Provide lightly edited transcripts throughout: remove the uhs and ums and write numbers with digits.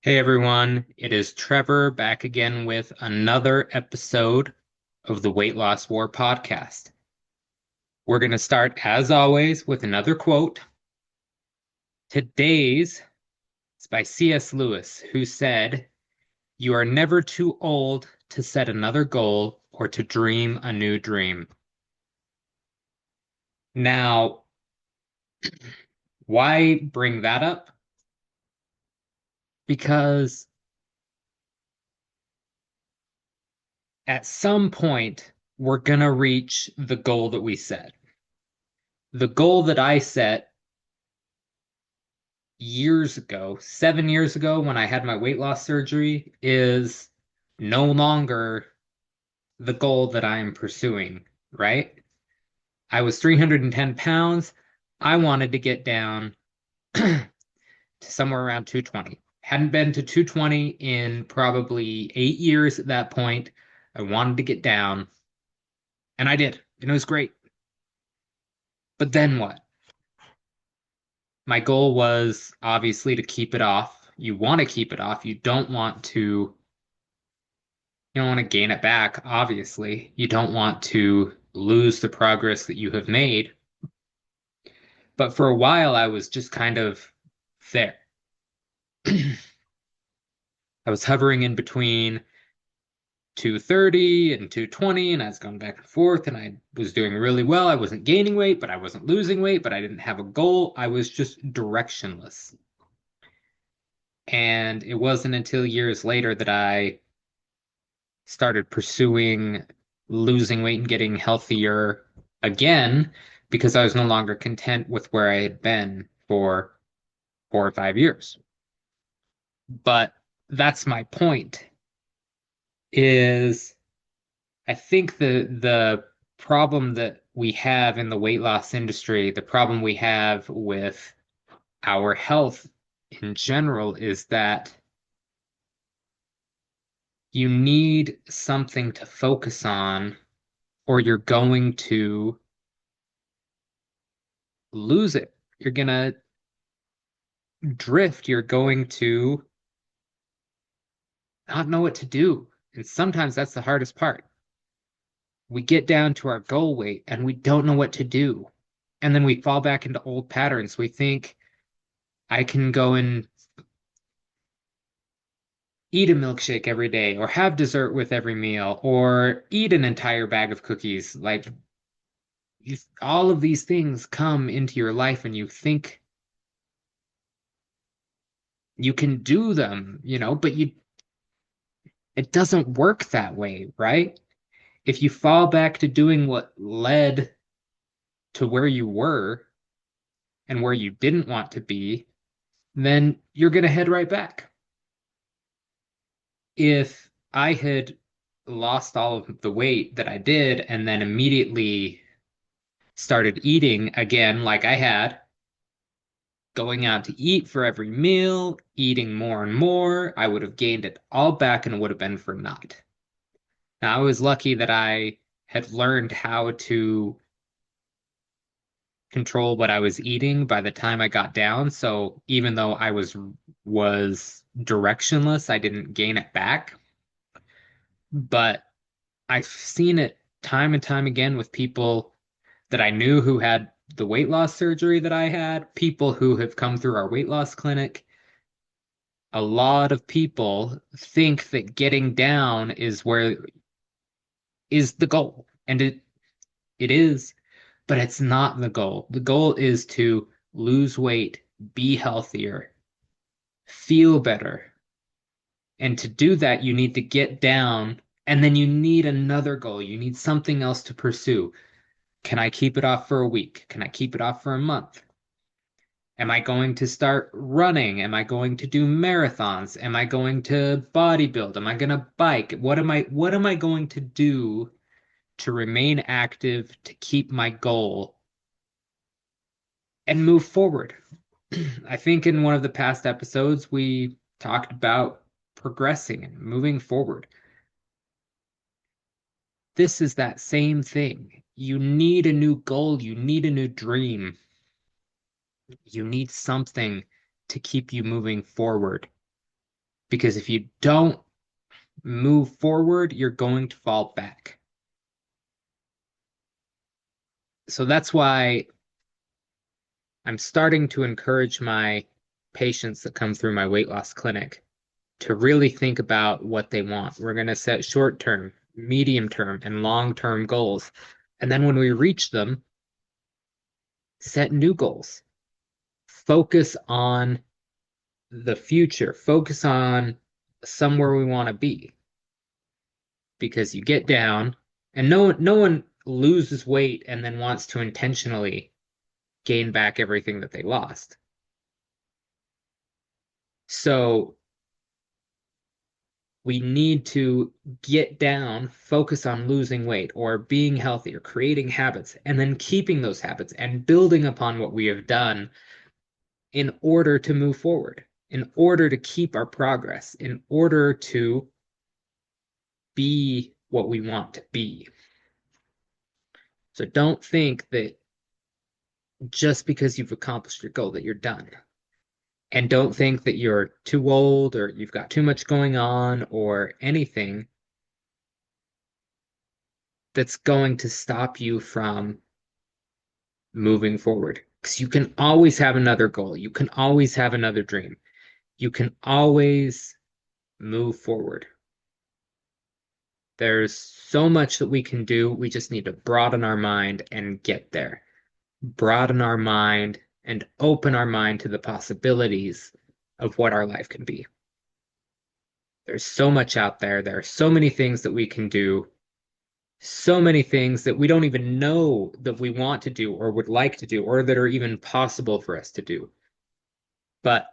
Hey everyone, it is Trevor back again with another episode of the Weight Loss War podcast. We're going to start, as always, with another quote. Today's is by C.S. Lewis, who said, "You are never too old to set another goal or to dream a new dream." Now, why bring that up? Because at some point, we're going to reach the goal that we set. The goal that I set years ago, 7 years ago, when I had my weight loss surgery, is no longer the goal that I am pursuing, right? I was 310 pounds. I wanted to get down to somewhere around 220. Hadn't been to 220 in probably 8 years at that point. I wanted to get down, and I did, and it was great. But then what? My goal was obviously to keep it off. You want to keep it off. You don't want to gain it back, obviously. You don't want to lose the progress that you have made. But for a while, I was just kind of there. I was hovering in between 230 and 220, and I was going back and forth, and I was doing really well. I wasn't gaining weight, but I wasn't losing weight, but I didn't have a goal. I was just directionless. And it wasn't until years later that I started pursuing losing weight and getting healthier again because I was no longer content with where I had been for 4 or 5 years. But that's my point is I think the problem that we have in the weight loss industry, the problem we have with our health in general is that you need something to focus on or you're going to lose it. You're going to drift. You're going to not know what to do. And sometimes that's the hardest part. We get down to our goal weight and we don't know what to do. And then we fall back into old patterns. We think I can go and eat a milkshake every day or have dessert with every meal or eat an entire bag of cookies. Like all of these things come into your life and you think you can do them, but it doesn't work that way, right? If you fall back to doing what led to where you were and where you didn't want to be, then you're going to head right back. If I had lost all of the weight that I did and then immediately started eating again, like I had, going out to eat for every meal, eating more and more, I would have gained it all back and it would have been for naught. Now, I was lucky that I had learned how to control what I was eating by the time I got down. So even though I was directionless, I didn't gain it back. But I've seen it time and time again with people that I knew who had the weight loss surgery that I had, people who have come through our weight loss clinic. A lot of people think that getting down is the goal. And it is, but it's not the goal. The goal is to lose weight, be healthier, feel better. And to do that, you need to get down, and then you need another goal. You need something else to pursue. Can I keep it off for a week? Can I keep it off for a month? Am I going to start running? Am I going to do marathons? Am I going to bodybuild? Am I going to bike? What am I going to do to remain active, to keep my goal and move forward? I think in one of the past episodes, we talked about progressing and moving forward. This is that same thing. You need a new goal, you need a new dream, you need something to keep you moving forward. Because if you don't move forward, you're going to fall back. So that's why I'm starting to encourage my patients that come through my weight loss clinic to really think about what they want. We're going to set short term, medium term, and long term goals. And then when we reach them, set new goals. Focus on the future, focus on somewhere we want to be. Because you get down, and no one loses weight and then wants to intentionally gain back everything that they lost. So we need to get down, focus on losing weight or being healthy or creating habits, and then keeping those habits and building upon what we have done in order to move forward, in order to keep our progress, in order to be what we want to be. So don't think that just because you've accomplished your goal that you're done. And don't think that you're too old or you've got too much going on or anything that's going to stop you from moving forward. Because you can always have another goal. You can always have another dream. You can always move forward. There's so much that we can do. We just need to broaden our mind and get there. Broaden our mind and open our mind to the possibilities of what our life can be. There's so much out there. There are so many things that we can do, so many things that we don't even know that we want to do or would like to do, or that are even possible for us to do. But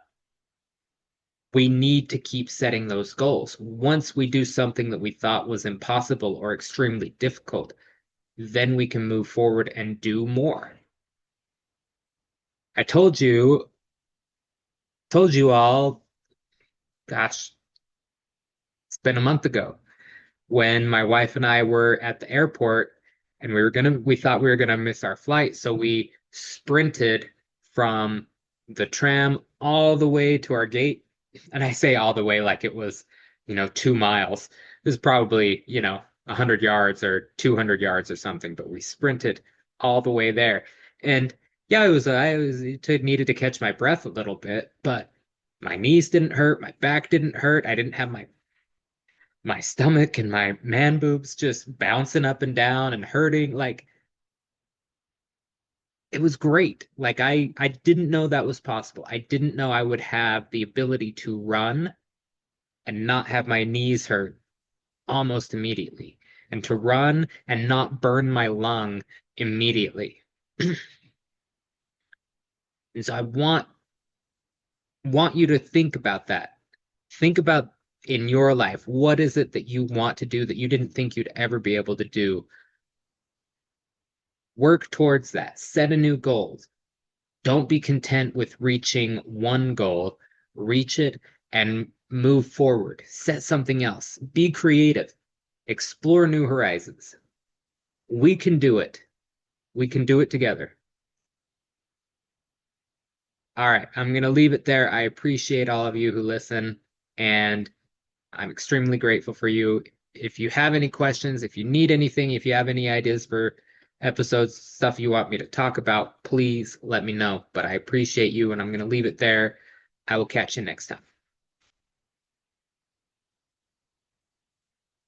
we need to keep setting those goals. Once we do something that we thought was impossible or extremely difficult, then we can move forward and do more. I told you all, gosh, it's been a month ago when my wife and I were at the airport and we thought we were gonna miss our flight, so we sprinted from the tram all the way to our gate. And I say all the way like it was, 2 miles. It was probably, 100 yards or 200 yards or something, but we sprinted all the way there. And yeah, it needed to catch my breath a little bit, but my knees didn't hurt, my back didn't hurt, I didn't have my stomach and my man boobs just bouncing up and down and hurting. Like it was great. Like I didn't know that was possible. I didn't know I would have the ability to run and not have my knees hurt almost immediately, and to run and not burn my lung immediately. And so I want you to think about that. Think about in your life, what is it that you want to do that you didn't think you'd ever be able to do? Work towards that. Set a new goal. Don't be content with reaching one goal. Reach it and move forward. Set something else. Be creative. Explore new horizons. We can do it. We can do it together. All right, I'm going to leave it there. I appreciate all of you who listen, and I'm extremely grateful for you. If you have any questions, if you need anything, if you have any ideas for episodes, stuff you want me to talk about, please let me know. But I appreciate you, and I'm going to leave it there. I will catch you next time.